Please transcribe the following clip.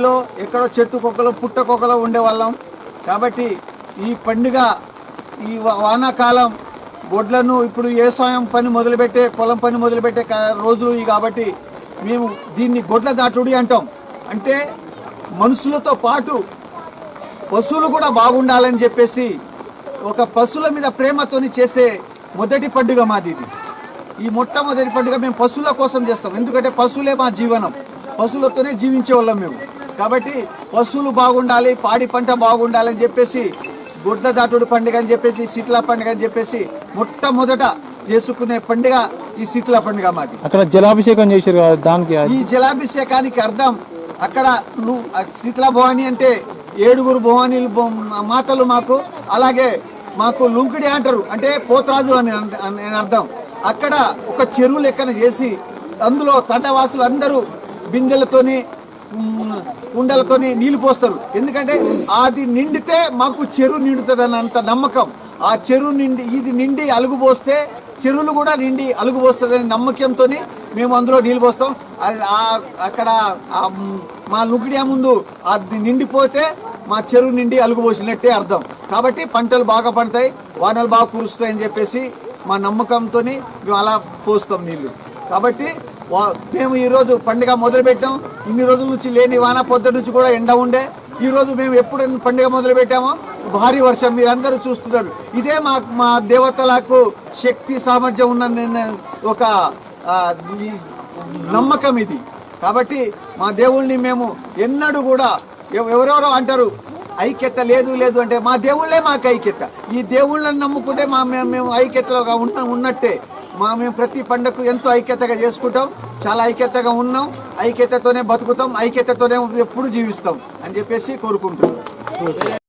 అడవిలో ఎక్కడో చెట్టు కుక్కలో పుట్ట కుక్కలో ఉండేవాళ్ళం. కాబట్టి ఈ పండుగ ఈ వానాకాలం గొడ్లను ఇప్పుడు వ్యవసాయం పని మొదలుపెట్టే పొలం పని మొదలుపెట్టే రోజులు కాబట్టి మేము దీన్ని గొడ్ల దాటుడి అంటాం. అంటే మనుషులతో పాటు పశువులు కూడా బాగుండాలని చెప్పేసి ఒక పశువుల మీద ప్రేమతోని చేసే మొదటి పండుగ మాది ఇది. ఈ మొట్టమొదటి పండుగ మేము పశువుల కోసం చేస్తాం. ఎందుకంటే పశువులే మా జీవనం, పశువులతోనే జీవించే వాళ్ళం మేము. కాబట్టి పశువులు బాగుండాలి, పాడి పంట బాగుండాలని చెప్పేసి గొడ్ల దాటుడు పండుగ అని చెప్పేసి శీతల పండుగ అని చెప్పేసి మొట్టమొదట చేసుకునే పండుగ ఈ శీతల పండుగ మాది. అక్కడ జలాభిషేకం చేశారు దానికి. ఈ జలాభిషేకానికి అర్థం అక్కడ శీతల భవాని అంటే 7 భవానీలు మాతలు మాకు, అలాగే మాకు లుంకిడి అంటారు అంటే పోతరాజు అని అర్థం. అక్కడ ఒక చెరువు లెక్కన చేసి అందులో తండవాసులు అందరూ బిందెలతోని కుండలతోని నీళ్లు పోస్తారు. ఎందుకంటే అది నిండితే మాకు చెరువు నిండుతుంది అన్నంత నమ్మకం. ఆ చెరువు ఇది నిండి అలుగు పోస్తే చెరువులు కూడా నిండి అలుగు పోస్తుందని నమ్మకంతో మేము అందులో నీళ్ళు పోస్తాం. అక్కడ మా లుకిడియా ముందు అది నిండిపోతే మా చెరువు నిండి అలుగు పోసినట్టే అర్థం. కాబట్టి పంటలు బాగా పండుతాయి, వానలు బాగా కురుస్తాయని చెప్పేసి మా నమ్మకంతో మేము అలా పోస్తాం నీళ్ళు. కాబట్టి మేము ఈరోజు పండుగ మొదలుపెట్టాం. ఇన్ని రోజుల నుంచి లేని వాన, పొద్దు నుంచి కూడా ఎండ ఉండే. ఈరోజు మేము ఎప్పుడు పండుగ మొదలు పెట్టామో భారీ వర్షం మీరందరూ చూస్తున్నారు. ఇదే మా దేవతలకు శక్తి సామర్థ్యం ఉన్న ఒక నమ్మకం ఇది. కాబట్టి మా దేవుళ్ళని మేము ఎన్నడూ కూడా ఎవరెవరో అంటారు ఐక్యత లేదు లేదు అంటే మా దేవుళ్ళే మాకు ఐక్యత. ఈ దేవుళ్ళని నమ్ముకుంటే మేము ఐక్యతగా ఉన్నట్టే. మేము ప్రతి పండుగకు ఎంతో ఐక్యతగా చేసుకుంటాం, చాలా ఐక్యతగా ఉన్నాం, ఐక్యతతోనే బతుకుతాం, ఐక్యతతోనే ఎప్పుడు జీవిస్తాం అని చెప్పేసి కోరుకుంటున్నాం.